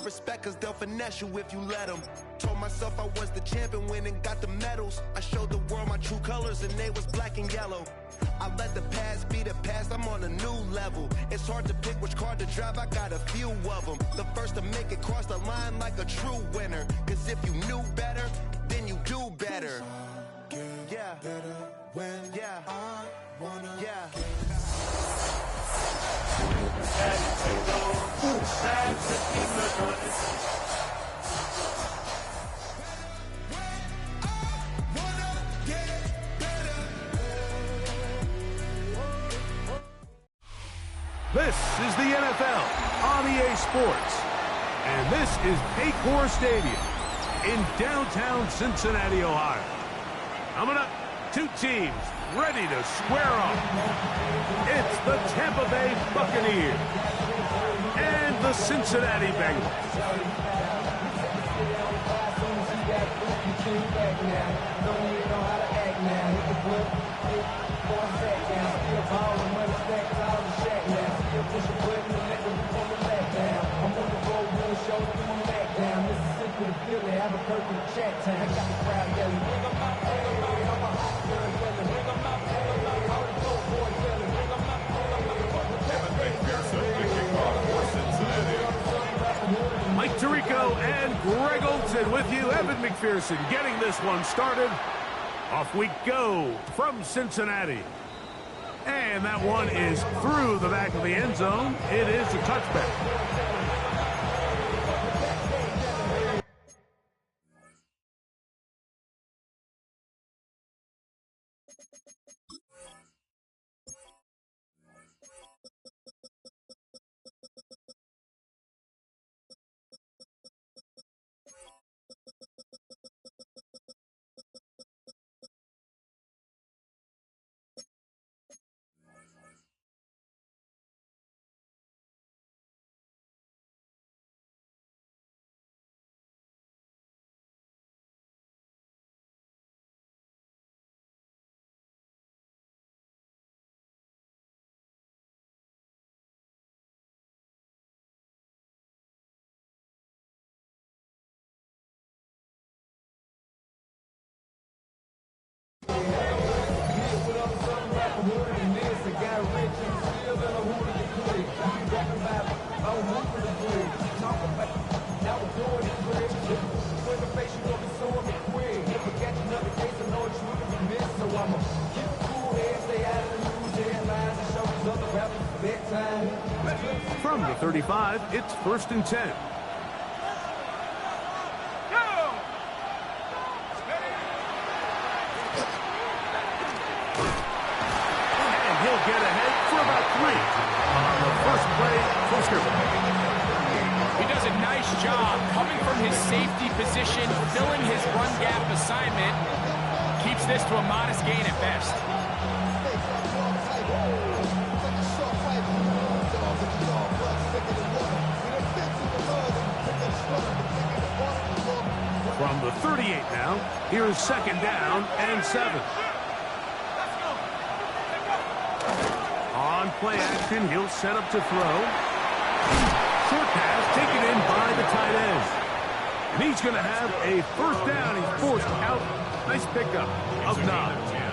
respect, cause they'll finesse you if you let them. Told myself I was the champion, went and got the medals. I showed the world my true colors and they was black and yellow. I let the past be the past, I'm on a new level. It's hard to pick which car to drive, I got a few of them. The first to make it cross the line like a true winner. Cause if you knew better, then you do better. Yeah, better when I wanna This is the NFL on EA Sports, and this is Paycor Stadium in downtown Cincinnati, Ohio. Coming up, two teams ready to square off. It's the Tampa Bay Buccaneers and the Cincinnati Bengals. Mike Tirico and Greg Olson with you. Evan McPherson getting this one started. Off we go from Cincinnati. And that one is through the back of the end zone. It is a touchback. From the 35, it's 1st and 10. And he'll get ahead for about 3 on the first play from scrimmage. He does a nice job coming from his safety position, filling his run gap assignment. Keeps this to a modest gain at best. From the 38 now, here's 2nd down and 7. On play action, he'll set up to throw. Short pass taken in by the tight end. And he's going to have a 1st down. He's forced out. Nice pickup of 9.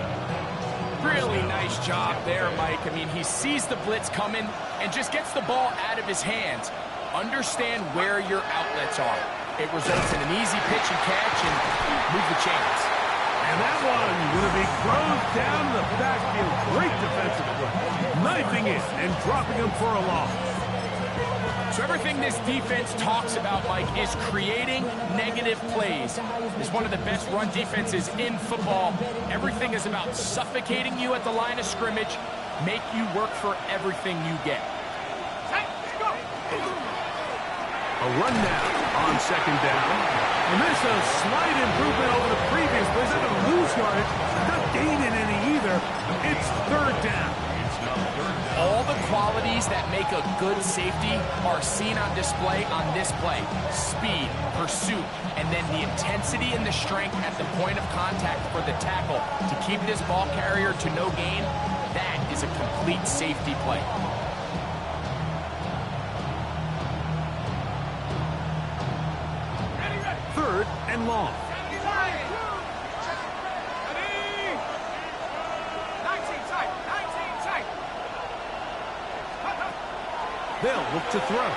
Really nice job there, Mike. I mean, he sees the blitz coming and just gets the ball out of his hands. Understand where your outlets are. It results in an easy pitch and catch and move the chains. And that one going to be thrown down the backfield. Great defensive play. Knifing it and dropping him for a loss. So everything this defense talks about, Mike, is creating negative plays. It's one of the best run defenses in football. Everything is about suffocating you at the line of scrimmage, make you work for everything you get. A run now on 2nd down. And this is a slight improvement over the previous plays. They're going to lose yardage. Not gaining any either. It's 3rd down. All the qualities that make a good safety are seen on display on this play. Speed, pursuit, and then the intensity and the strength at the point of contact for the tackle to keep this ball carrier to no gain. That is a complete safety play. 4th and long. They'll look to throw.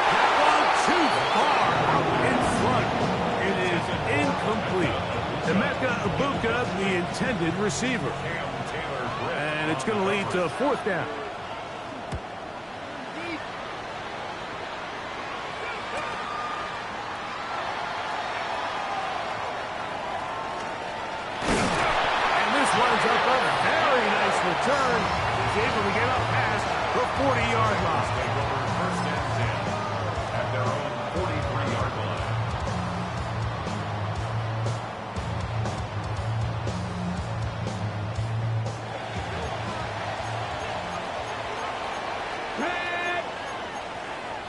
That one too far out in front. It is incomplete. Emeka Ibuka, the intended receiver. And it's going to lead to 4th down. And this winds up a very nice return. He's able to get up past the 40-yard line. Take over 1st and 10 at their own 43-yard line. Red!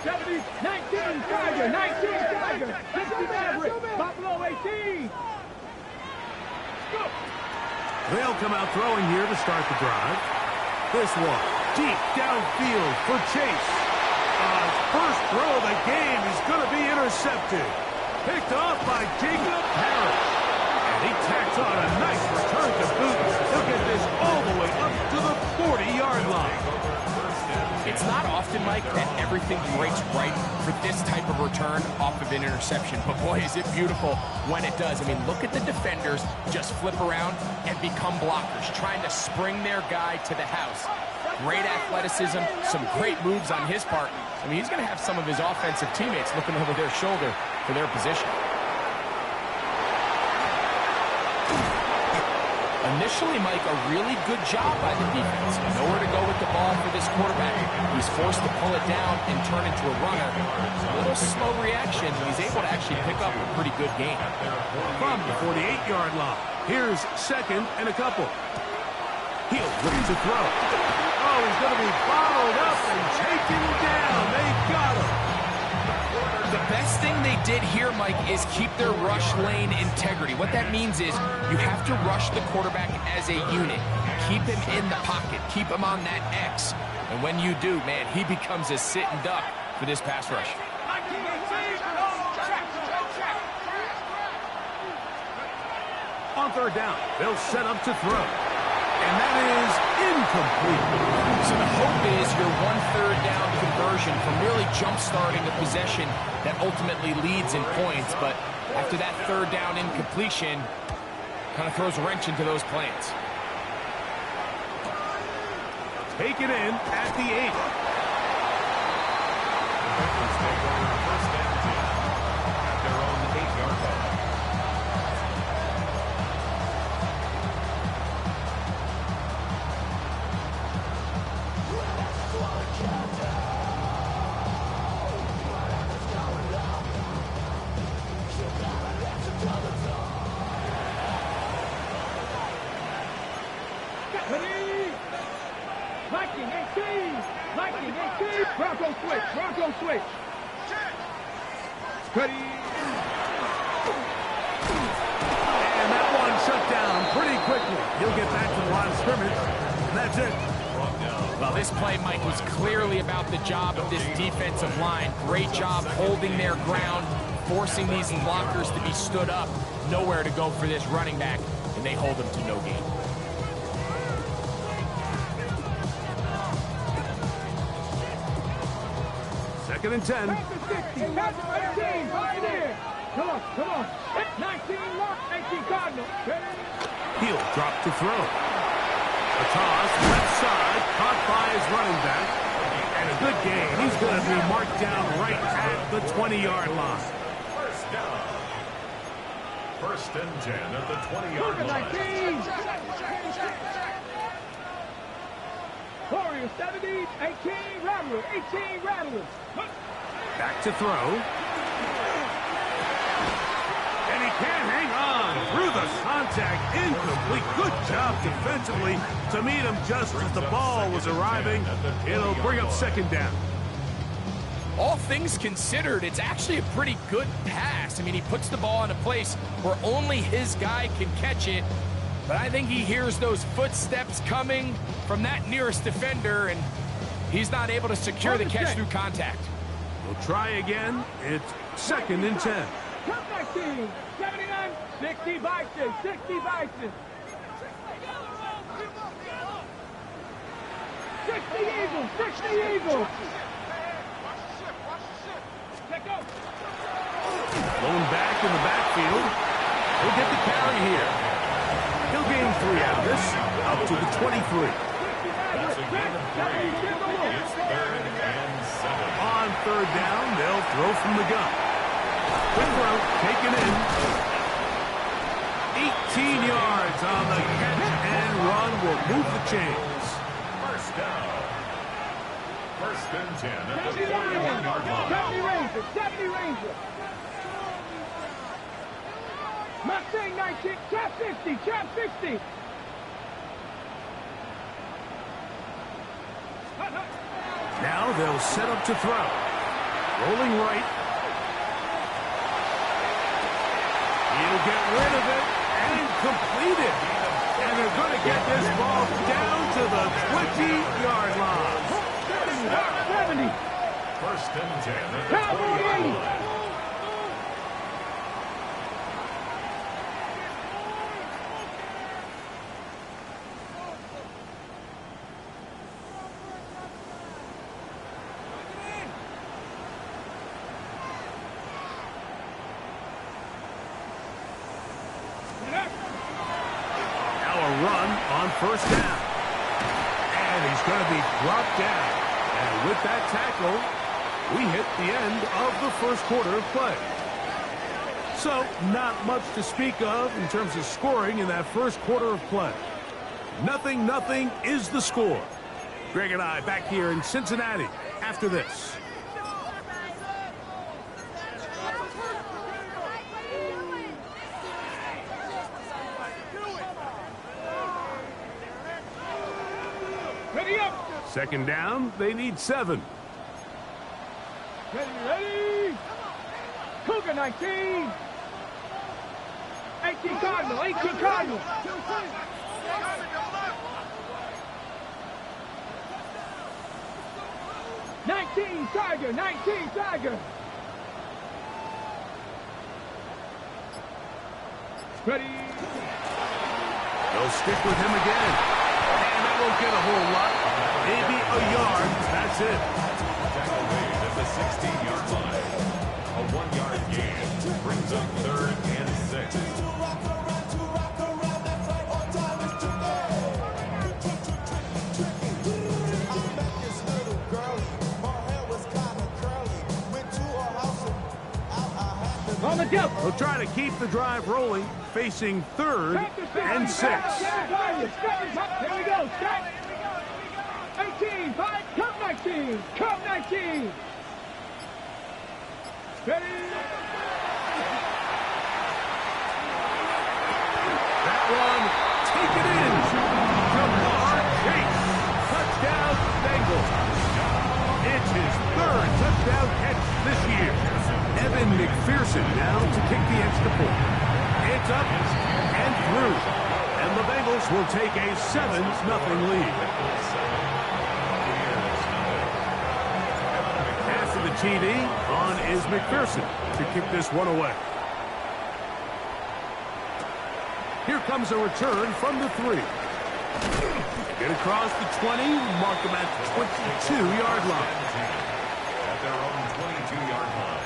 70, 19, Tiger, 19, Tiger, 60 Maverick, Buffalo 18. Go! They'll come out throwing here to start the drive. This one, deep downfield for Chase. First throw of the game is going to be intercepted. Picked off by Jacob Harris. And he tacks on a nice return to boot. He'll get this all the way up to the 40-yard line. It's not often, Mike, that everything breaks right for this type of return off of an interception. But boy, is it beautiful when it does. I mean, look at the defenders just flip around and become blockers, trying to spring their guy to the house. Great athleticism, some great moves on his part. I mean, he's going to have some of his offensive teammates looking over their shoulder for their position. Initially, Mike, a really good job by the defense. Nowhere to go with the ball for this quarterback. He's forced to pull it down and turn into a runner. A little slow reaction. He's able to actually pick up a pretty good game. From the 48-yard line, here's 2nd and a couple. He'll look to throw. Oh, he's going to be bottled up and taken down. They got him. The best thing they did here, Mike, is keep their rush lane integrity. What that means is you have to rush the quarterback as a unit. Keep him in the pocket. Keep him on that X. And when you do, man, he becomes a sitting duck for this pass rush. On 3rd down, they'll set up to throw. And that is incomplete. So the hope is your 1/3 down conversion from really jump-starting a possession that ultimately leads in points. But after that 3rd down incompletion, kind of throws a wrench into those plans. Take it in at the 8. Defenders take over 1st and 10 at their own 8-yard line. Bronco switch, Bronco switch. Cuddy. And that one shut down pretty quickly. He'll get back to the line of scrimmage, and that's it. Well, this play, Mike, was clearly about the job of this defensive line. Great job holding their ground, forcing these blockers to be stood up. Nowhere to go for this running back, and they hold him to no gain. 2nd and 10. Back to 60, back to 18, right there. Come on, come on. 19, lock, 18, Cardinal. He'll drop to throw. A toss, left side, caught by his running back. And a good game. He's going to be marked down right at the 20-yard line. 1st down. 1st and 10 at the 20-yard line. 19. Warriors 70, 18, Rattler, 18, Rattler. Back to throw. And he can't hang on through the contact. Incomplete. Good job defensively to meet him just as the ball was arriving. It'll bring up 2nd down. All things considered, it's actually a pretty good pass. I mean, he puts the ball in a place where only his guy can catch it. But I think he hears those footsteps coming from that nearest defender, and he's not able to secure the catch through contact. We'll try again. It's 2nd and 10. Come 19, 79, 60 vices, 60 vices. 60 Eagles, 60 Eagles. Check out. Blown back in the backfield. He'll get the carry here. He'll gain 3 out of this, up to the 23. That's a gain of 3. It's 3rd and 7. On 3rd down, they'll throw from the gun. Quick throw, taken in. 18 yards on the catch and run will move the chains. First down. 1st and 10 at the 41-yard line. 70 Ranger, 70 Ranger. Mustang 19, trap 60, trap 60. Now they'll set up to throw. Rolling right. He'll get rid of it and complete it. And they're going to get this ball down to the 20-yard line. 70. 1st and 10 at the 20-yard line. Run on 1st down. And he's going to be dropped down. And with that tackle, we hit the end of the 1st quarter of play. So, not much to speak of in terms of scoring in that 1st quarter of play. 0-0 is the score. Greg and I back here in Cincinnati after this. Ready up. 2nd down, they need 7. Ready. Cougar 19. 18 Cardinal, 18 Cardinal. 19 Tiger, 19 Tiger. Ready. They'll stick with him again. And that won't get a whole lot. Maybe a yard. That's it. Tackle made at the 16-yard line. A 1-yard gain brings up 3rd and 6. On the jump. They'll try to keep the drive rolling, facing 3rd and 6. Here we go. Stop. 18, 5, come 19, come 19. Ready. That one, take it in. Jamar Chase. Touchdown, Bengals. It's his 3rd touchdown catch this year. Evan McPherson now to kick the extra point. It's up and through. And the Bengals will take a 7-0 lead. After the TD, on is McPherson to kick this one away. Here comes a return from the 3. Get across the 20, mark them at the 22-yard line. At their own 22-yard line.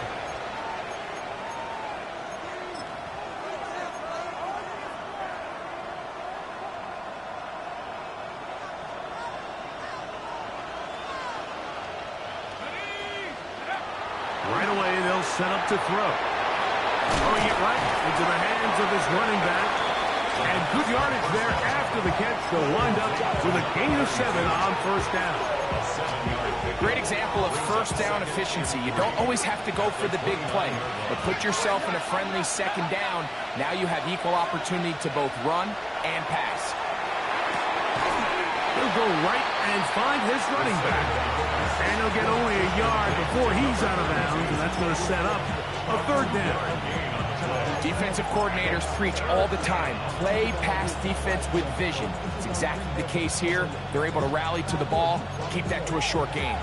Right away, they'll set up to throw. Throwing it right into the hands of his running back. And good yardage there after the catch. They'll wind up with a gain of 7 on 1st down. Great example of 1st down efficiency. You don't always have to go for the big play, but put yourself in a friendly 2nd down. Now you have equal opportunity to both run and pass. He'll go right and find his running back. And he'll get only a yard before he's out of bounds, and that's going to set up a 3rd down. Defensive coordinators preach all the time, play pass defense with vision. It's exactly the case here. They're able to rally to the ball, keep that to a short gain.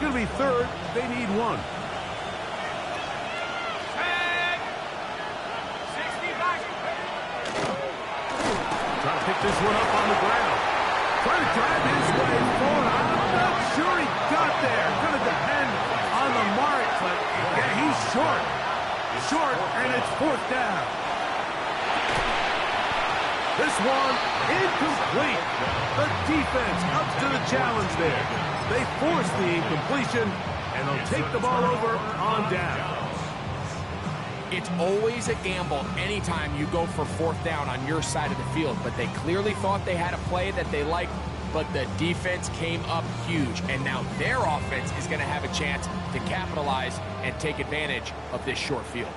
going to be third. They need one. Trying to pick this one up on the ground. Trying to drive his way forward. I'm not sure he got there. Going to depend on the mark, but yeah, he's short. Short, and it's fourth down. This one incomplete. The defense up to the challenge there. They force the incompletion, and they'll take the ball over on down. It's always a gamble anytime you go for fourth down on your side of the field, but they clearly thought they had a play that they liked, but the defense came up huge, and now their offense is going to have a chance to capitalize and take advantage of this short field.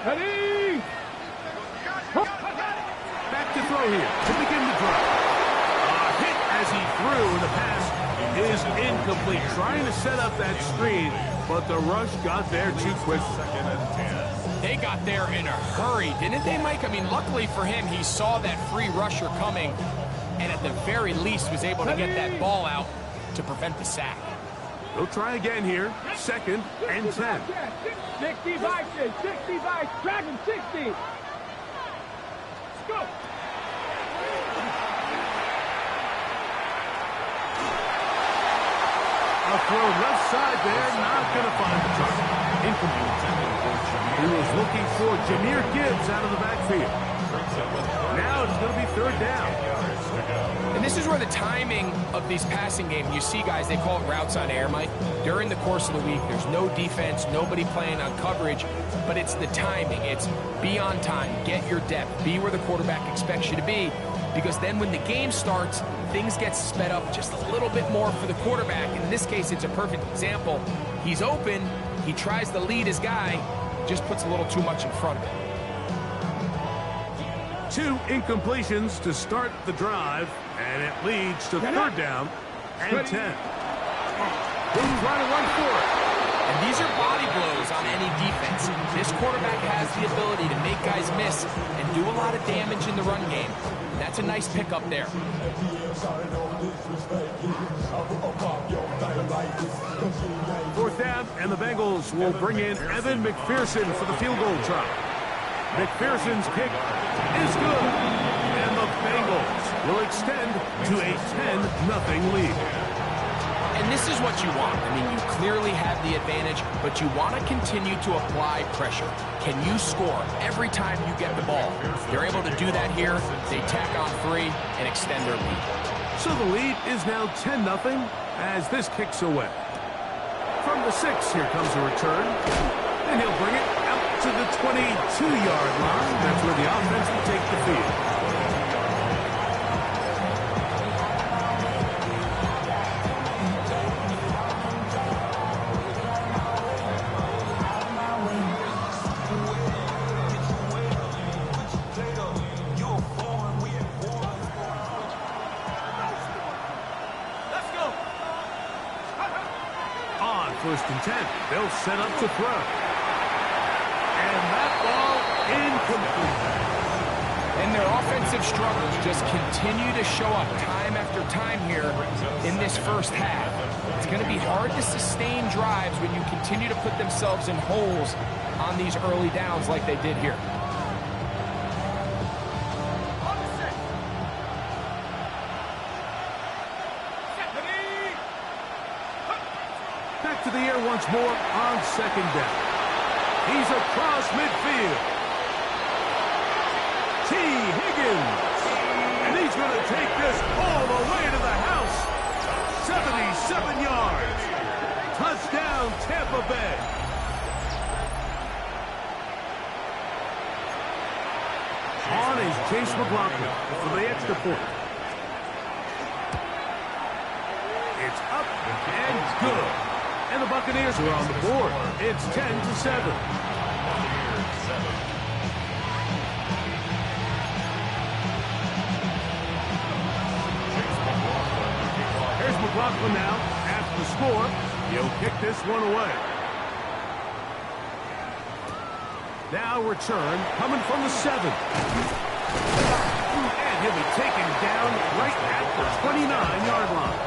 Ready? Back to throw here to begin the drive. A hit as he threw, and the pass is incomplete. Trying to set up that screen, but the rush got there too quick. They got there in a hurry, didn't they, Mike? I mean, luckily for him, he saw that free rusher coming, and at the very least was able to get that ball out to prevent the sack. They'll try again here. Second and 10. 60 vices, 60 vices, drag him 60. Let's go. A throw left side there, not going to find the target. Incomplete. He was looking for Jahmyr Gibbs out of the backfield. Now it's going to be third down. And this is where the timing of these passing games, you see guys, they call it routes on air, Mike. During the course of the week, there's no defense, nobody playing on coverage, but it's the timing. It's be on time, get your depth, be where the quarterback expects you to be, because then when the game starts, things get sped up just a little bit more for the quarterback. In this case, it's a perfect example. He's open, he tries to lead his guy, just puts a little too much in front of him. 2 incompletions to start the drive, and it leads to third down and 10. Who's trying to run for it? And these are body blows on any defense. This quarterback has the ability to make guys miss and do a lot of damage in the run game. And that's a nice pickup there. Fourth down, and the Bengals will bring in Evan McPherson for the field goal try. McPherson's kick is good, and the Bengals will extend to a 10-0 lead. And this is what you want. I mean, you clearly have the advantage, but you want to continue to apply pressure. Can you score every time you get the ball? They're able to do that here. They tack on 3 and extend their lead. So the lead is now 10-0 as this kicks away. From the 6, here comes a return, and he'll bring it out to the 22-yard line. That's where the offense will take the field. First and 10. They'll set up to throw. And that ball incomplete. And their offensive struggles just continue to show up time after time here in this first half. It's going to be hard to sustain drives when you continue to put themselves in holes on these early downs like they did here. To the air once more on second down. He's across midfield. T. Higgins. And he's going to take this all the way to the house. 77 yards. Touchdown, Tampa Bay. On is Chase McLaughlin for the extra point. It's up and good. And the Buccaneers are on the board. It's 10-7. Here's McLaughlin now. After the score, he'll kick this one away. Now return coming from the 7. And he'll be taken down right at the 29-yard line.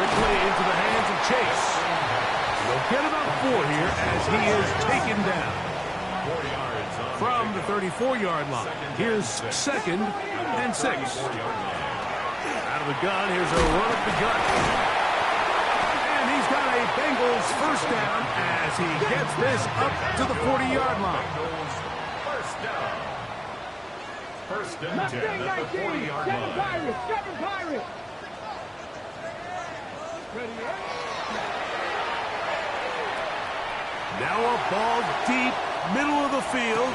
Quickly into the hands of Chase. He'll get about 4 here as he is taken down. 4 yards on From the 34-yard line, here's 2nd and 6. Out of the gun, here's a run up the gut. And he's got a Bengals first down as he gets this up to the 40-yard line. First down. First and 10 at the 40-yard line. Seven Pirates. Now a ball deep, middle of the field.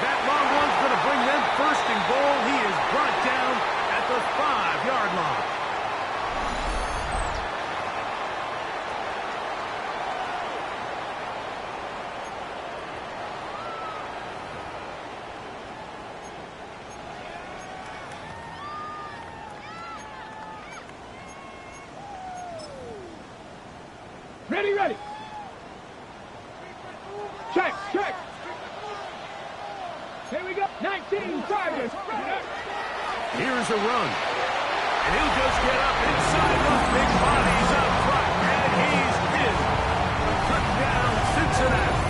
That long one's going to bring them first and goal. He is brought down at the 5-yard line. Ready. Check. Here we go. 19 Tigers. Here's a run. And he'll just get up inside those big bodies up front. And he's in. Touchdown, Cincinnati.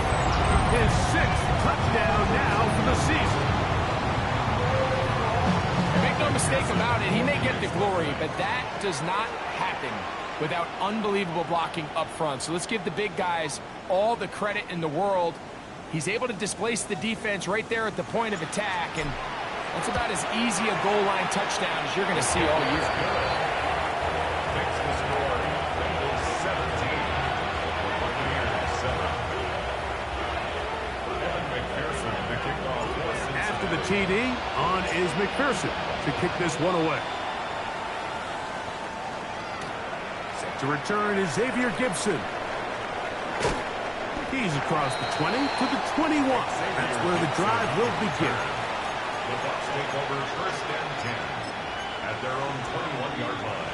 His 6th touchdown now for the season. Make no mistake about it, he may get the glory, but that does not happen without unbelievable blocking up front. So let's give the big guys all the credit in the world. He's able to displace the defense right there at the point of attack, and that's about as easy a goal line touchdown as you're going to see all year. Makes the score. Bengals 17. Buccaneers 7. Evan McPherson to kick off. After the TD, on is McPherson to kick this one away. Set to return is Xavier Gibson. He's across the 20 to the 21. That's where the drive will begin. The Bucs take over first and 10 at their own 21-yard line.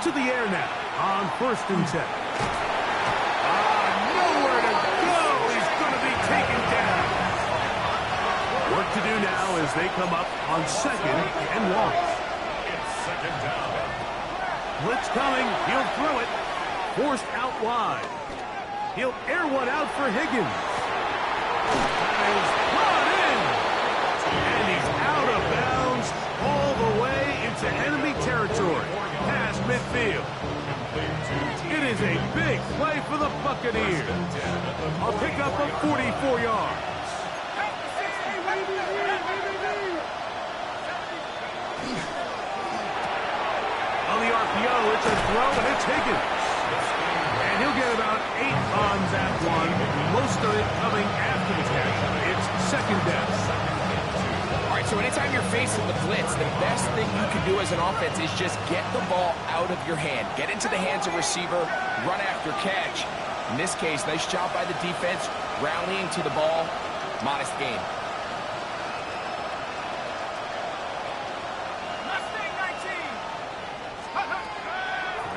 To the air now on first and 10. Nowhere to go. He's going to be taken down. Work to do now as they come up on 2nd and 1. It's 2nd down. Blitz coming. He'll throw it. Forced out wide. He'll air one out for Higgins. That is brought in. And he's out of bounds all the way into enemy territory. Past midfield. It is a big play for the Buccaneers. I'll pick up a 44 yards. On the RPO, it's a throw, and it's Higgins. And he'll get about 8 on that one, most of it coming after the catch. It's 2nd down. All right, so anytime you're facing the blitz, the best thing you can do as an offense is just get the ball out of your hand. Get into the hands of receiver, run after catch. In this case, nice job by the defense, rallying to the ball. Modest gain.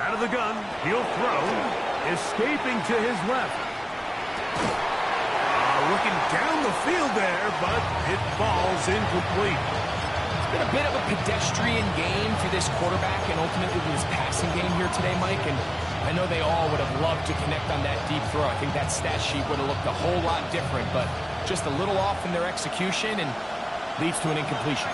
Out of the gun, he'll throw, escaping to his left. Looking down the field there, but it falls incomplete. It's been a bit of a pedestrian game for this quarterback and ultimately his passing game here today, Mike. And I know they all would have loved to connect on that deep throw. I think that stat sheet would have looked a whole lot different, but just a little off in their execution and leads to an incompletion.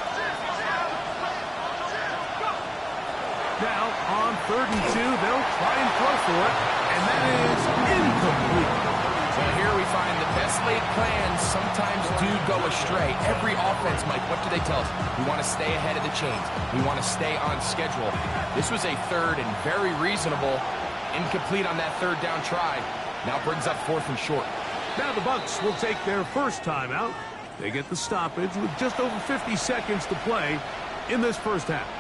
Now, on 3rd and 2, they'll try and throw for it, and that is incomplete. So here we find the best laid plans sometimes do go astray. Every offense, Mike, what do they tell us? We want to stay ahead of the chains. We want to stay on schedule. This was a 3rd and very reasonable. Incomplete on that 3rd down try. Now brings up 4th and short. Now the Bucs will take their first timeout. They get the stoppage with just over 50 seconds to play in this first half.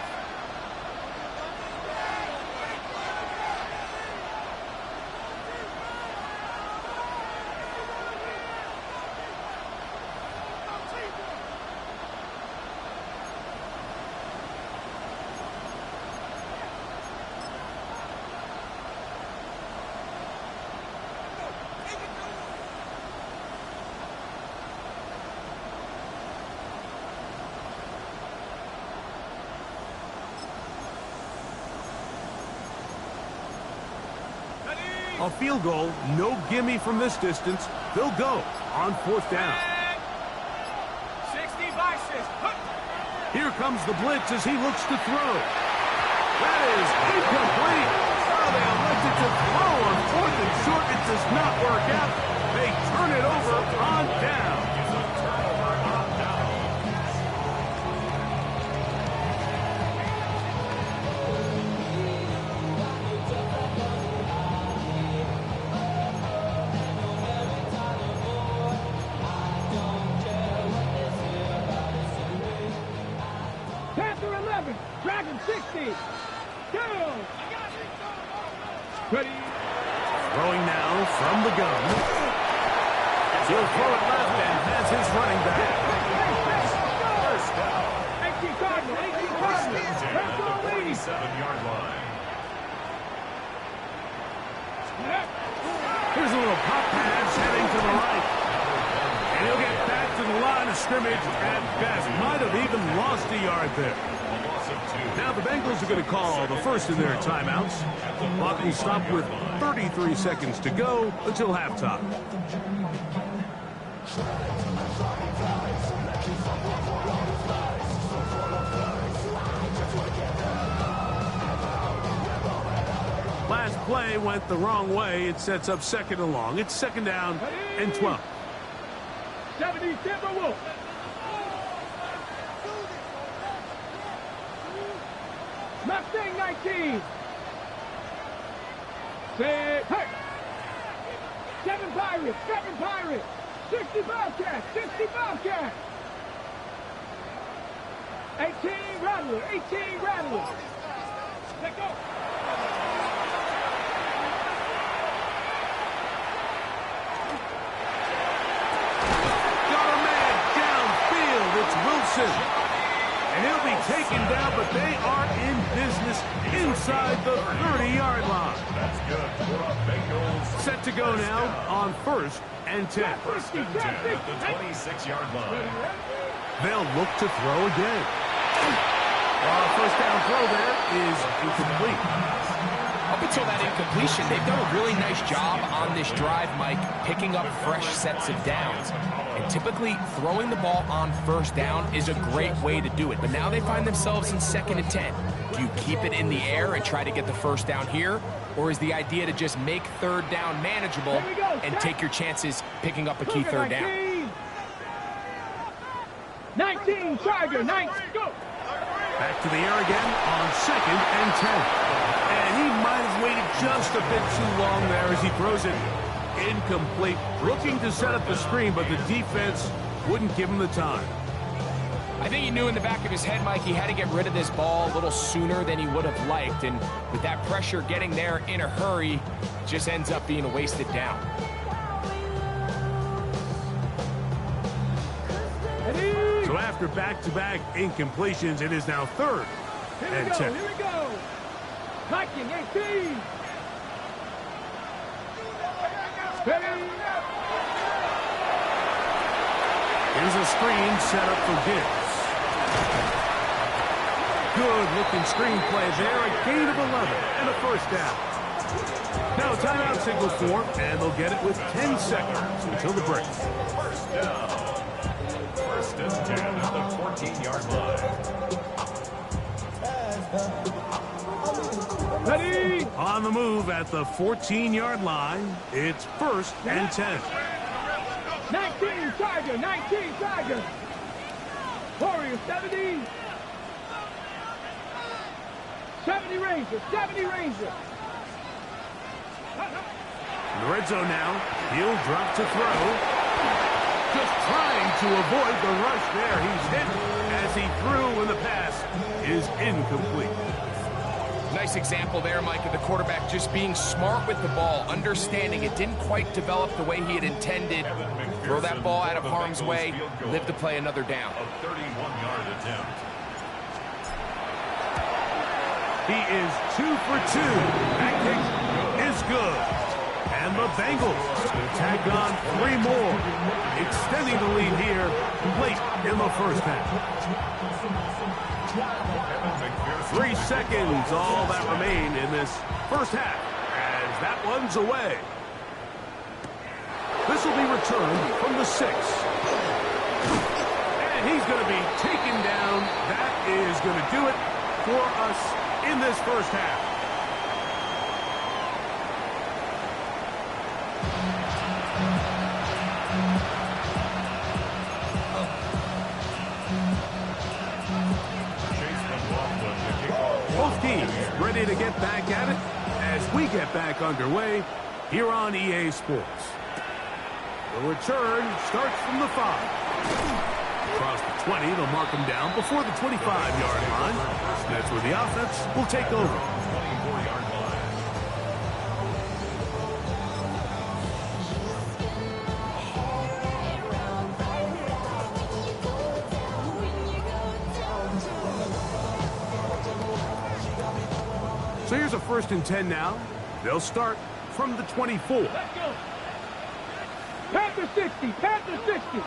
A field goal, no gimme from this distance. They'll go on 4th down. 60 by 6. Here comes the blitz as he looks to throw. That is incomplete. Oh, they elected to throw on 4th and short. It does not work out. They turn it over on down. Panther 11. Dragon 60. Down. Ready. Throwing now from the gun. He'll throw it left and has his running back. First down. 18 Cardinal. 18 Cardinal. Let's go, ladies. 7-yard line. Here's a little pop pass heading to the right. And he'll get back to the line of scrimmage at best. Might have even lost a yard there. A loss of 2. Now the Bengals are going to call the first of their timeouts. Clock will stop with 33 seconds to go until halftime. Last play went the wrong way. It sets up 2nd and long. It's 2nd down and 12. 70 Timberwolves. Mustang 19. 6. Hey. 7 Pirates. 7 Pirates. 60 Bobcats. 60 Bobcats. 18 Rattler. 18 Rattler. Let go. It's Wilson. And he'll be taken down, but they are in business inside the 30-yard line. That's good for a Bengals. Set to go now on 1st and 10. First and 10 at the 26-yard line. They'll look to throw again. First down throw there is incomplete. Up until that incompletion, they've done a really nice job on this drive, Mike, picking up fresh sets of downs. And typically, throwing the ball on 1st down is a great way to do it. But now they find themselves in 2nd and 10. Do you keep it in the air and try to get the 1st down here? Or is the idea to just make 3rd down manageable and take your chances picking up a key 3rd down? 19, Tiger, 19, go! Back to the air again on 2nd and 10. And he might have waited just a bit too long there as he throws it incomplete. Looking to set up the screen, but the defense wouldn't give him the time. I think he knew in the back of his head, Mike, he had to get rid of this ball a little sooner than he would have liked. And with that pressure getting there in a hurry, just ends up being a wasted down. So after back-to-back incompletions, it is now 3rd and 10. Here we go. Viking 18. Here's a screen set up for Gibbs. Good-looking screen play there. A gain of 11 and a 1st down. Now a timeout signal form, and they'll get it with 10 seconds until the break. First down. 1st and 10 at the 14-yard line. Ready? On the move at the 14-yard line, it's 1st and 10. 19, Tiger, 19, Tiger. Warriors, 70. 70 Rangers, 70 Rangers. In the red zone now, he'll drop to throw. Just trying to avoid the rush there. He's hit as he threw when the pass is incomplete. Nice example there, Mike, of the quarterback just being smart with the ball, understanding it didn't quite develop the way he had intended. Throw that ball out of harm's way, live to play another down. A 31-yard attempt. He is 2 for 2. That kick is good. And the Bengals will tack on 3 more, extending the lead here late in the 1st half. 3 seconds, all that remain in this 1st half, as That one's away. This will be returned from the 6. And he's going to be taken down. That is going to do it for us in this first half. Both teams ready to get back at it as we get back underway here on EA Sports. The return starts from the 5. Across the 20, they'll mark him down before the 25-yard line. That's where the offense will take over. 24-yard line. So here's a 1st and 10 now. They'll start from the 24. Let's go. Panther 60. Panther 60.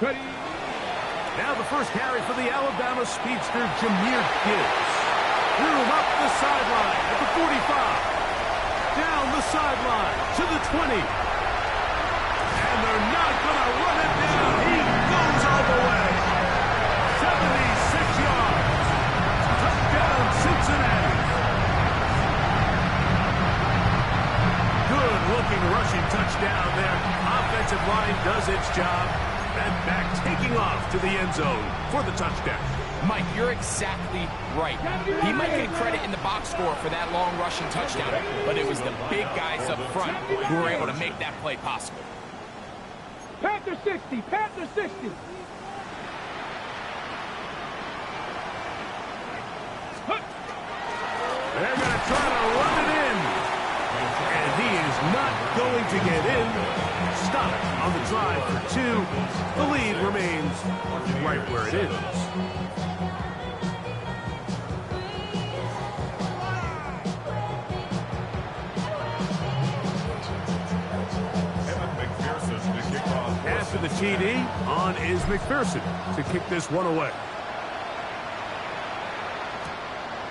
Ready. Now the first carry for the Alabama speedster, Jahmyr Gibbs. Threw him up the sideline at the 45. Down the sideline to the 20. And they're not going to run it down. He goes all the way. 76 yards. Touchdown, Cincinnati. Good-looking rushing touchdown there. Offensive line does its job. And back taking off to the end zone for the touchdown. Mike, you're exactly right. He might get credit in the box score for that long rushing touchdown, but it was the big guys up front who were able to make that play possible. Panther 60. Panther 60. They're going to try to run it in. And he is not going to get in. Stopped on the drive for 2. The lead remains right where it is. After the TD, on is McPherson to kick this one away.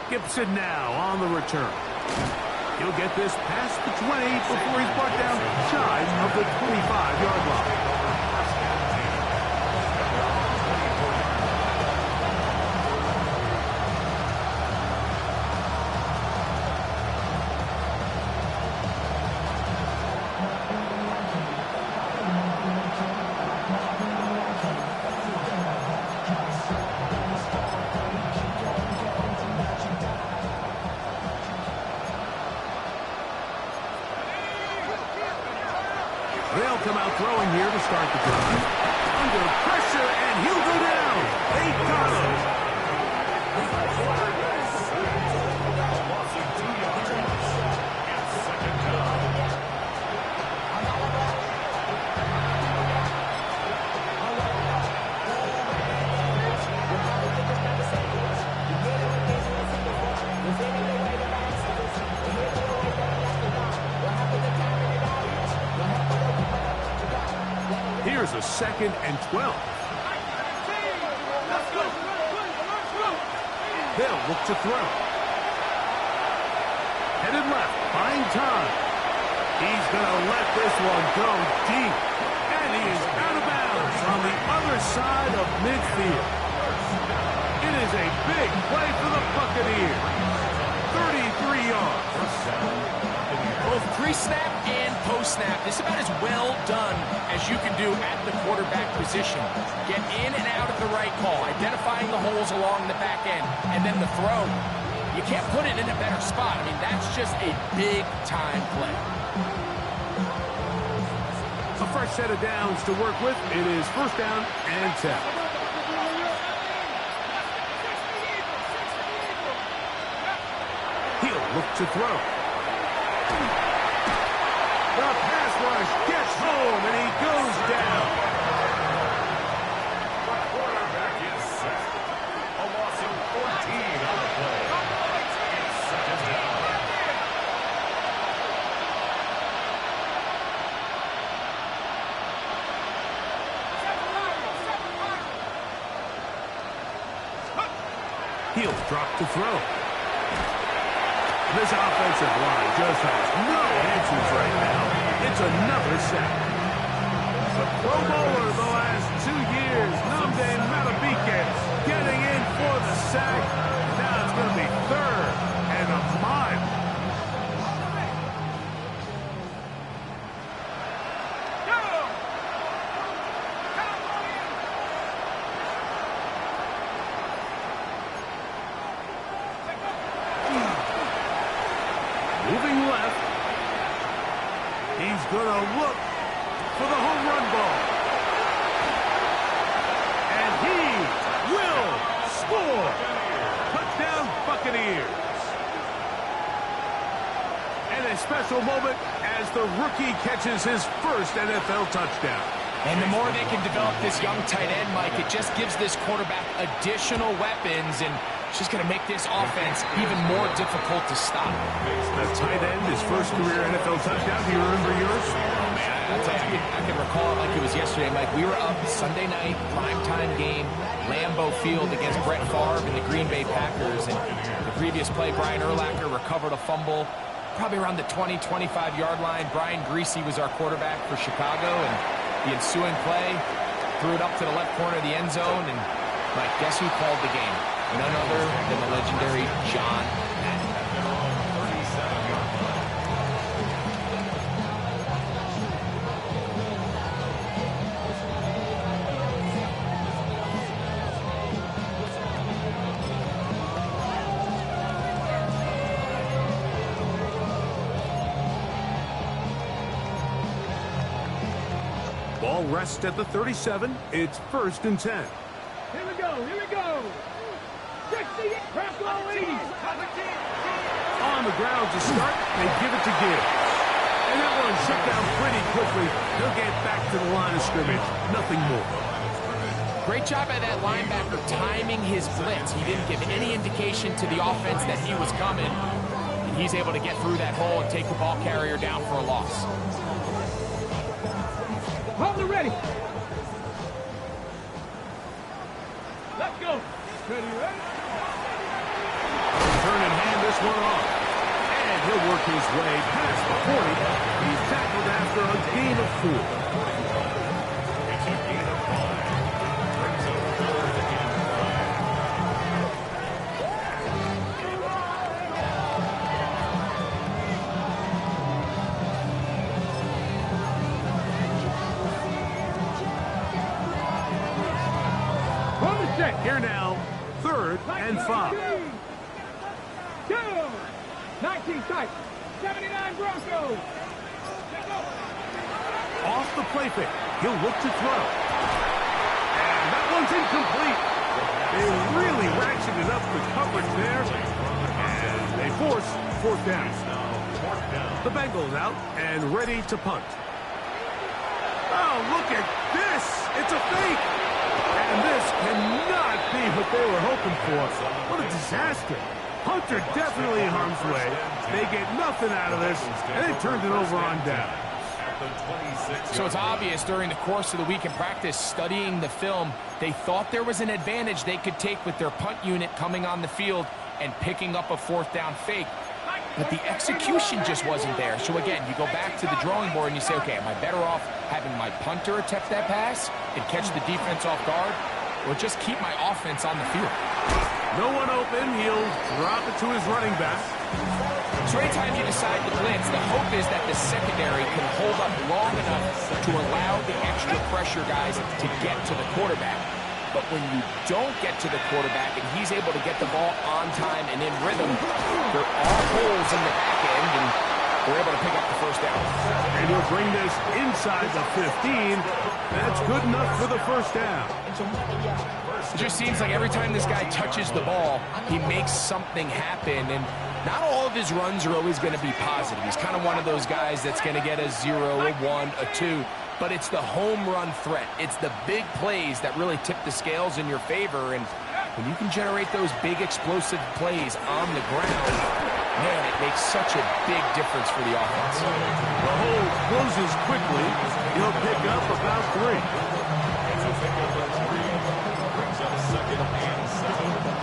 Gibson now on the return. He'll get this past the 20 before he's brought down shy of the 25-yard line. They'll come out throwing here to start the drive. Under pressure, and he'll go down. They got him. Here's a 2nd and 12. They'll look to throw. Headed left, buying time. He's going to let this one go deep. And he is out of bounds on the other side of midfield. It is a big play for the Buccaneers. 33 yards. Both pre-snap and post-snap, this is about as well done as you can do at the quarterback position. Get in and out at the right call, identifying the holes along the back end, and then the throw. You can't put it in a better spot. I mean, that's just a big-time play. A fresh set of downs to work with. It is 1st down and 10. He'll look to throw. The pass rush gets home, and he goes down. The quarterback is set. A loss of 14 on the play. It's 2nd down. He'll drop to throw. This offensive line just has no answers right now. It's another sack. The Pro Bowler the last 2 years, Nnamdi Madubuike, getting in for the sack. Now it's going to be 3rd and a mile. Moving left. He's going to look for the home run ball. And he will score. Touchdown, Buccaneers. And a special moment as the rookie catches his first NFL touchdown. And the more they can develop this young tight end, Mike, it just gives this quarterback additional weapons, and it's just going to make this offense even more difficult to stop. The tight end, his first career NFL touchdown. Do you remember yours? Oh, man, I'll tell you, I can recall it like it was yesterday, Mike. We were up Sunday night, primetime game, Lambeau Field against Brett Favre and the Green Bay Packers. And the previous play, Brian Urlacher recovered a fumble, probably around the 20, 25-yard line. Brian Greasy was our quarterback for Chicago, and the ensuing play, threw it up to the left corner of the end zone, and Mike, guess who called the game? None other than the legendary John Madden. Ball rests at the 37. It's 1st and 10. Here we go, here we go. 60, press LOEG. On the ground to start, they give it to Gibbs. And that one shut down pretty quickly. He'll get back to the line of scrimmage. Nothing more. Great job by that linebacker timing his blitz. He didn't give any indication to the offense that he was coming. And he's able to get through that hole and take the ball carrier down for a loss. Hold it ready. Let's go. Ready, ready? Turn and hand this one off. And he'll work his way past the 40. He's tackled after a gain of 4. It's a gain of 5. Brings up 3rd and 5. Hold it set. Here now, 3rd and 5. 19 tight. 79 Broncos. Off the play fake. He'll look to throw. And that one's incomplete. They really ratcheted up the coverage there. And they force 4th down. The Bengals out and ready to punt. Oh, look at this. It's a fake. And this cannot be what they were hoping for. What a disaster. Hunter definitely in harm's way. They get nothing out of this, and they turned it over on down. So it's obvious during the course of the week in practice, studying the film, they thought there was an advantage they could take with their punt unit coming on the field and picking up a 4th down fake. But the execution just wasn't there. So again, you go back to the drawing board and you say, okay, am I better off having my punter attempt that pass and catch the defense off guard, or just keep my offense on the field? No one open. He'll drop it to his running back. So anytime you decide to blitz, the hope is that the secondary can hold up long enough to allow the extra pressure guys to get to the quarterback. But when you don't get to the quarterback and he's able to get the ball on time and in rhythm, there are holes in the back end, and they're able to pick up the 1st down. And he'll bring this inside the 15. That's good enough for the 1st down. It just seems like every time this guy touches the ball, he makes something happen, and not all of his runs are always going to be positive. He's kind of one of those guys that's going to get a 0, a 1, a 2, but it's the home run threat. It's the big plays that really tip the scales in your favor, and when you can generate those big explosive plays on the ground, man, it makes such a big difference for the offense. The hole closes quickly. He'll pick up about 3. Brings up 2nd and 7.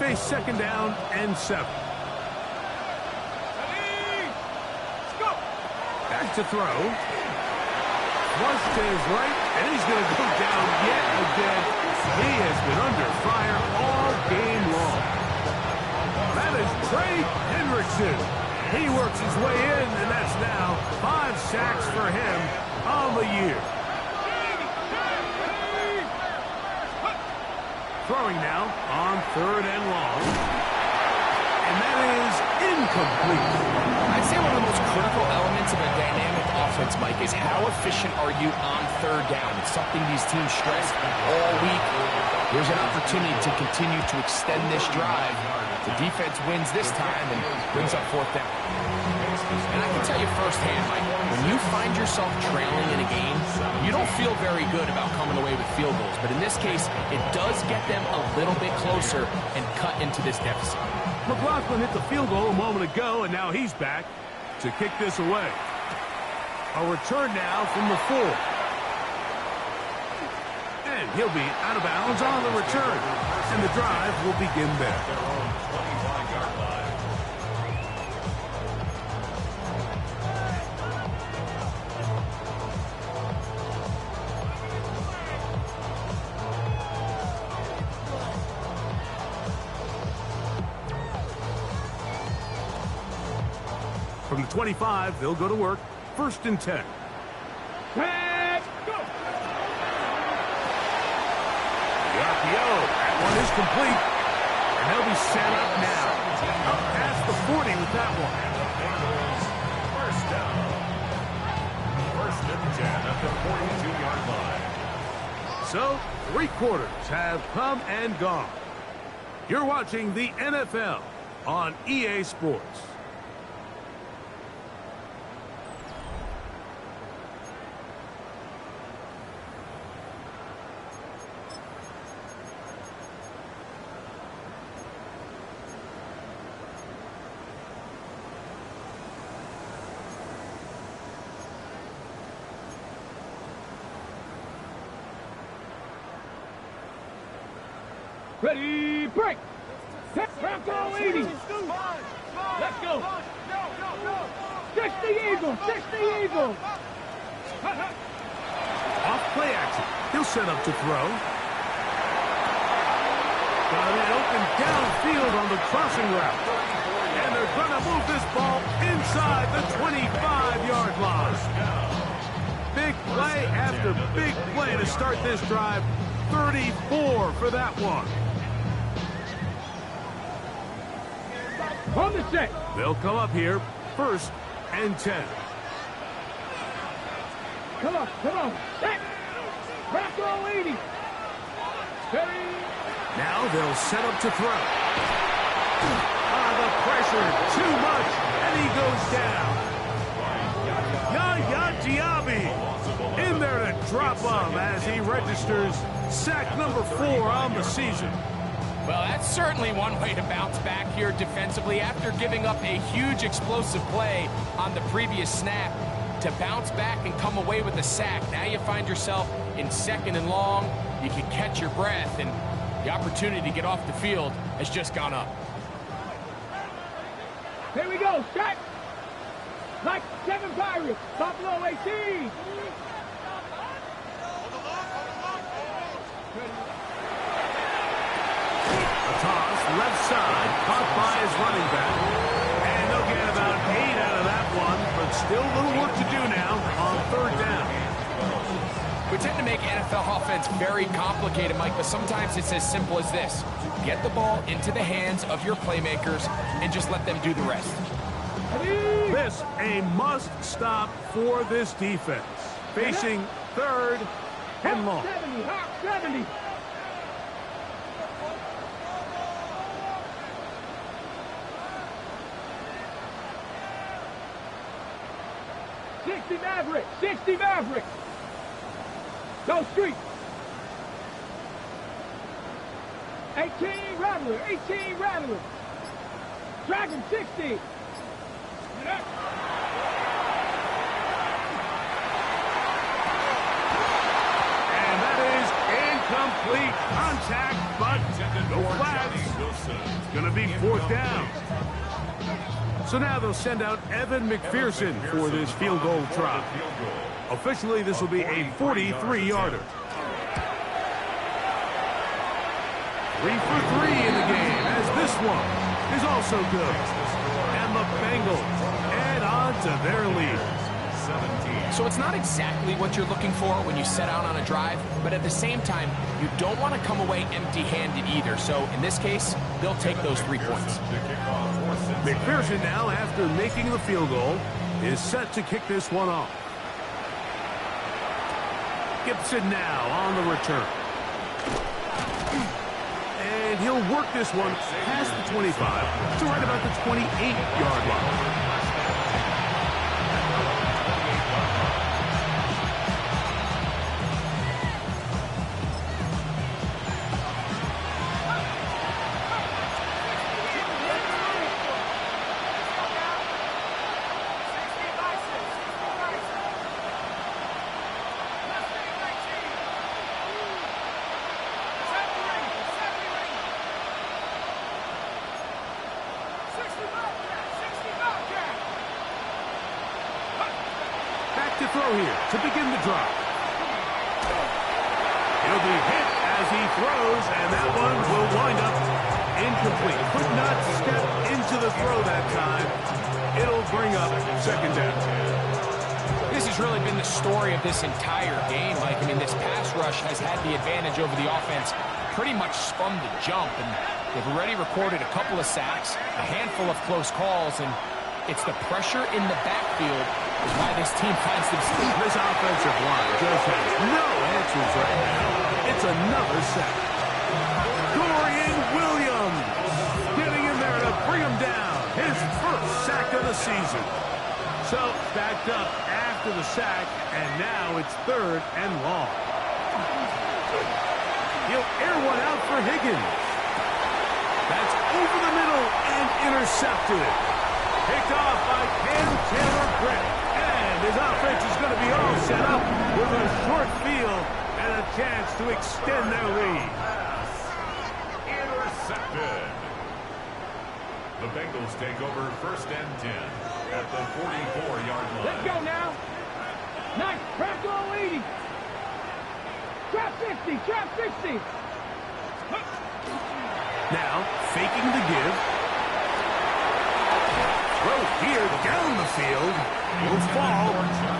a 2nd down and 7. Back to throw. Flush to his right, and he's going to go down yet again. He has been under fire all game long. That is Trey Hendrickson. He works his way in, and that's now 5 sacks for him on the year. Throwing now on 3rd and long. And that is incomplete. I'd say one of the most critical elements of a dynamic offense, Mike, is how efficient are you on 3rd down? It's something these teams stress all week. There's an opportunity to continue to extend this drive. The defense wins this time and brings up 4th down. And I can tell you firsthand, Mike, when you find yourself trailing in a game, you don't feel very good about coming away with field goals. But in this case, it does get them a little bit closer and cut into this deficit. McLaughlin hit the field goal a moment ago, and now he's back to kick this away. A return now from the 4. And he'll be out of bounds on the return. And the drive will begin there. From the 25, they'll go to work. 1st and 10. Let's go. The RPO. That one is complete. And they'll be set up now. Up past the 40 with that one. 1st down. 1st and 10 at the 42-yard line. So, 3 quarters have come and gone. You're watching the NFL on EA Sports. Ready, break. Bronco 80. Let's go. 60 Eagles, 60 Eagles. Off play action. He'll set up to throw. Got it open downfield on the crossing route. And they're going to move this ball inside the 25-yard line. Big play after big play to start this drive. 34 for that one. On the set. They'll come up here. 1st and 10. Come on. Set. Bronco 80. Ready. Now they'll set up to throw. The pressure, too much, and he goes down. Yaya Diaby in there to drop him as he registers sack number 4 on the season. Well, that's certainly one way to bounce back here defensively after giving up a huge explosive play on the previous snap. To bounce back and come away with a sack. Now you find yourself in 2nd and long. You can catch your breath, and the opportunity to get off the field has just gone up. Here we go. Set. Like 7 Pirates. Buffalo 18. Toss, left side, caught by his running back. And they'll get about 8 out of that one, but still a little work to do now on 3rd down. We tend to make NFL offense very complicated, Mike, but sometimes it's as simple as this. Get the ball into the hands of your playmakers and just let them do the rest. This a must-stop for this defense. Facing 3rd and long. 70, Hawk 70. Maverick, 60 Maverick. Go street. 18 Rattler, 18 Rattler. Dragon 60. And that is incomplete contact, but no flags. down. So now they'll send out Evan McPherson for this field goal try. Officially, this will be a 43-yarder. 3 for 3 in the game, as this one is also good. And the Bengals add on to their lead. So it's not exactly what you're looking for when you set out on a drive, but at the same time, you don't want to come away empty-handed either. So in this case, they'll take those 3 points. McPherson now, after making the field goal, is set to kick this one off. Gibson now on the return. And he'll work this one past the 25 to right about the 28-yard line. To throw here to begin the drive. He'll be hit as he throws, and that one will wind up incomplete. Could not step into the throw that time. It'll bring up second down. This has really been the story of this entire game. Like, I mean, this pass rush has had the advantage over the offense pretty much from the jump, and they've already recorded a couple of sacks, a handful of close calls, and it's the pressure in the backfield is why this team finds themselves. This offensive line just has no answers right now. It's another sack. Dorian Williams getting in there to bring him down. His first sack of the season. So backed up after the sack, and now it's 3rd and long. He'll air one out for Higgins. That's over the middle and intercepted. Picked off by Cam Taylor-Britt. And his offense is going to be all set up with a short field and a chance to extend their lead. Intercepted. The Bengals take over 1st and 10 at the 44-yard line. Let's go now. Nice. Crack all 80. Trap 60. Trap 60. Now, faking the give. Throw here down the field. Will fall.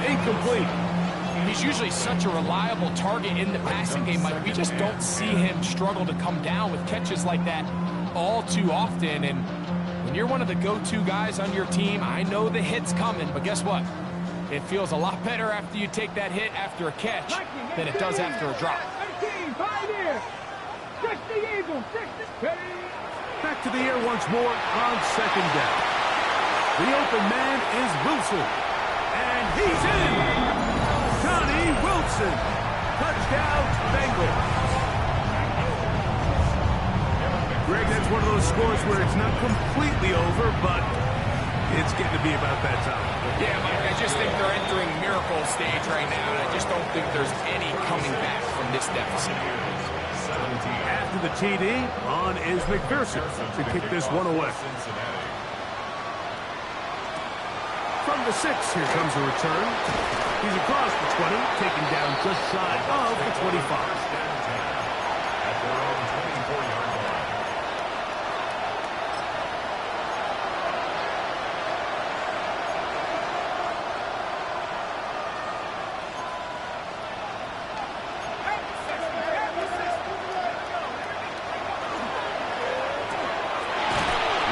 Incomplete. He's usually such a reliable target in the passing game. Like, we just don't see him struggle to come down with catches like that all too often. And when you're one of the go-to guys on your team, I know the hit's coming, but guess what? It feels a lot better after you take that hit after a catch than it does after a drop. 18, Pioneer. 60 Eagles. 60. Back to the air once more on 2nd down. The open man is Wilson. And he's in! Johnny Wilson. Touchdown, Bengals. Greg, that's one of those scores where it's not completely over, but it's getting to be about that time. Yeah, Mike, I just think they're entering miracle stage right now, and I just don't think there's any coming back from this deficit. After the TD, on is McPherson to kick this one away. From the 6, here comes a return. He's across the 20, taken down just shy of the 25. At their own 24-yard line.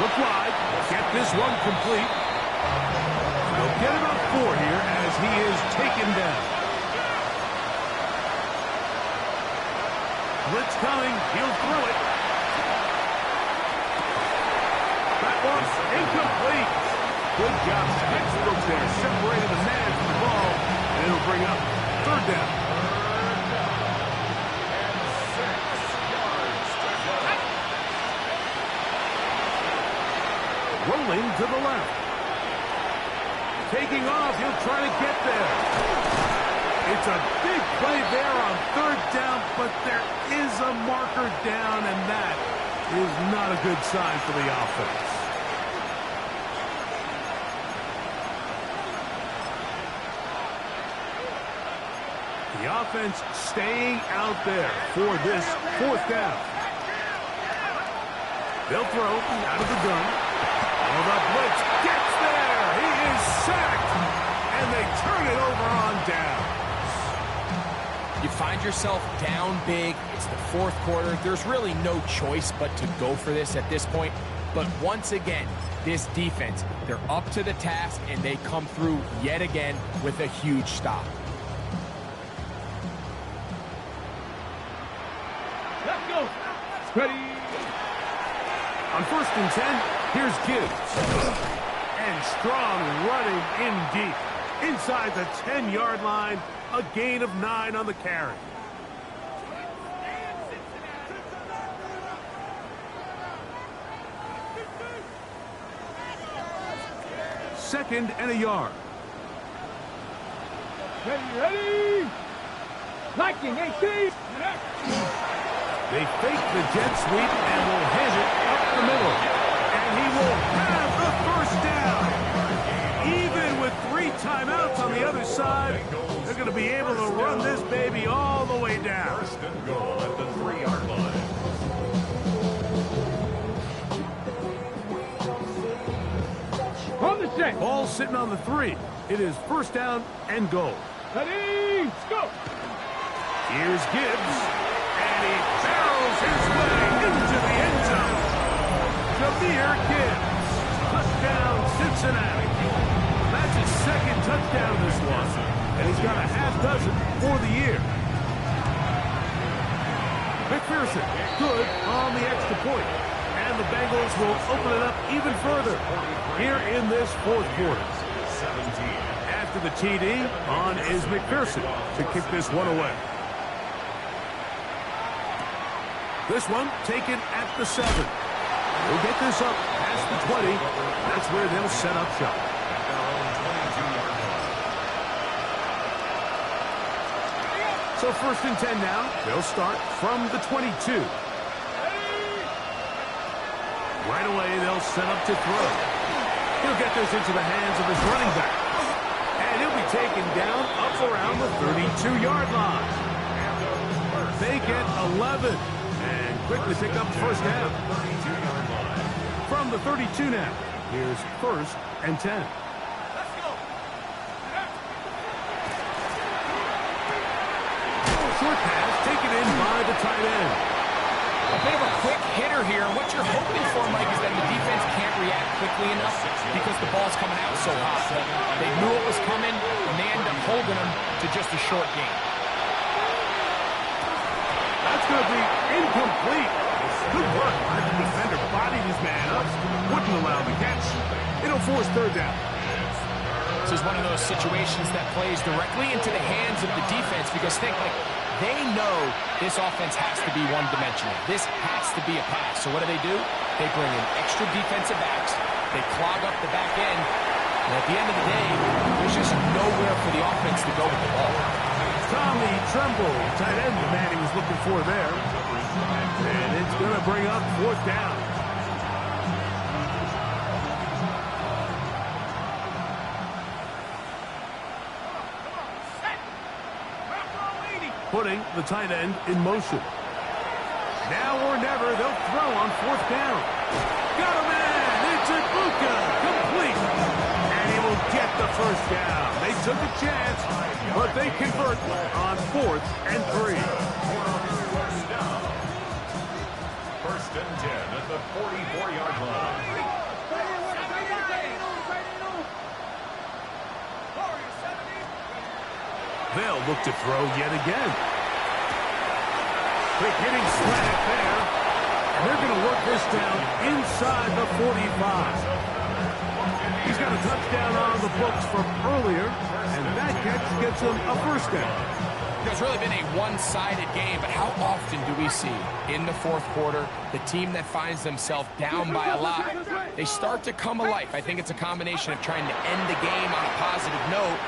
Look wide, get this one complete. They'll get about 4 here as he is taken down. Blitz coming, he'll throw it. That one's incomplete. Good job, Textbook there, separated the man from the ball, and it'll bring up 3rd down. Rolling to the left. Taking off, he'll try to get there. It's a big play there on 3rd down, but there is a marker down, and that is not a good sign for the offense. The offense staying out there for this fourth down. They'll throw out of the gun. Oh, the blitz gets there. He is sacked. And they turn it over on down. You find yourself down big. It's the fourth quarter. There's really no choice but to go for this at this point. But once again, this defense, they're up to the task, and they come through yet again with a huge stop. Let's go. Ready. On 1st and 10, here's Gibbs. And strong running in deep. Inside the 10-yard line, a gain of 9 on the carry. Second and a yard. Ready. Liking 18. They fake the jet sweep and will hit it up the middle. And he will have the first down. Even with 3 timeouts on the other side, they're going to be able to run this baby all the way down. First and goal at the 3-yard line. On the set. Ball sitting on the 3. It is first down and goal. Ready. Let's go. Here's Gibbs. And he barrels his way into the end zone. Jahmyr Gibbs. Touchdown, Cincinnati. That's his second touchdown this one. And he's got a half dozen for the year. McPherson, good on the extra point. And the Bengals will open it up even further here in this fourth quarter. 17. After the TD, on is McPherson to kick this one away. This one taken at the 7. We'll get this up past the 20. That's where they'll set up shop. So 1st and 10 now. They'll start from the 22. Right away, they'll set up to throw. He'll get this into the hands of his running back. And he'll be taken down up around the 32-yard line. They get 11 and quickly pick up first down. From the 32 now, here's 1st and 10. Short pass taken in by the tight end. A bit of a quick hitter here. What you're hoping for, Mike, is that the defense can't react quickly enough because the ball's coming out so hot. But they knew it was coming, and they end up holding them to just a short gain. That's going to be incomplete. Good work by the defender. Bodied his man up. Wouldn't allow the catch. It'll force third down. This is one of those situations that plays directly into the hands of the defense because think, like, they know this offense has to be one-dimensional. This has to be a pass. So what do? They bring in extra defensive backs. They clog up the back end. And at the end of the day, there's just nowhere for the offense to go with the ball. Tommy Tremble, tight end, the man he was looking for there. And it's going to bring up fourth down. Putting the tight end in motion. Now or never, they'll throw on fourth down. Got a man! It's Ibuka! Complete! And he will get the first down. They took a chance, but they convert on 4th and 3. First and 10 at the 44-yard line. They'll look to throw yet again. Quick hitting slant there. And they're going to work this down inside the 45. He's got a touchdown on the books from earlier, and that catch gets him a first down. It's really been a one-sided game, but how often do we see in the fourth quarter the team that finds themselves down by a lot, they start to come alive. I think it's a combination of trying to end the game on a positive note,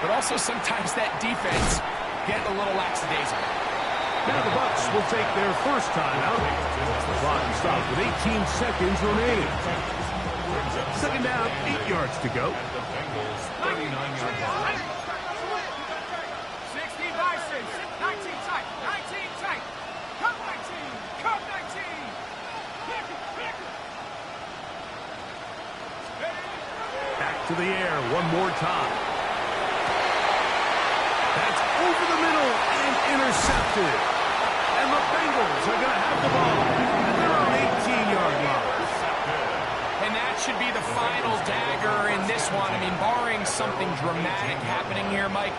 but also sometimes that defense getting a little lackadaisical. Now the Bucs will take their first time out. The clock stops with 18 seconds remaining. Second down, 8 yards to go. At the Bengals' 39-yard line. 60 by 60. To the air one more time. That's over the middle and intercepted. And the Bengals are going to have the ball. And they're on 18-yard line. And that should be the final dagger in this one. I mean, barring something dramatic happening here, Mike,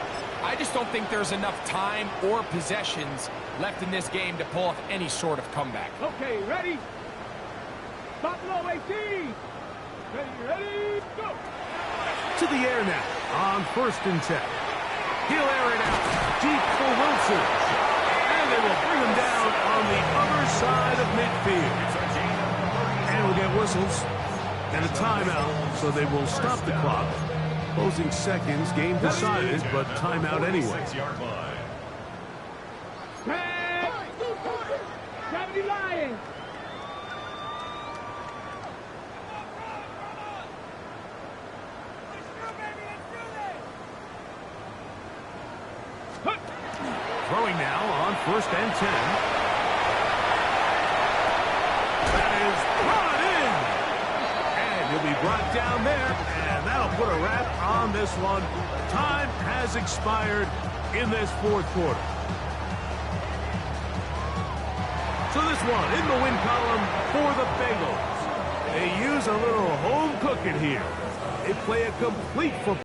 I just don't think there's enough time or possessions left in this game to pull off any sort of comeback. Okay, ready? Stop low, 18. Ready, go. To the air now on 1st and 10. He'll air it out deep for Wilson. And they will bring him down on the other side of midfield. And we'll get whistles and a timeout, so they will stop the clock. Closing seconds, game decided, but timeout anyway. 70 Lions. Throwing now on 1st and 10. That is brought in. And he'll be brought down there. And that'll put a wrap on this one. Time has expired in this 4th quarter. So this one in the win column for the Bengals. They use a little home cooking here. They play a complete football.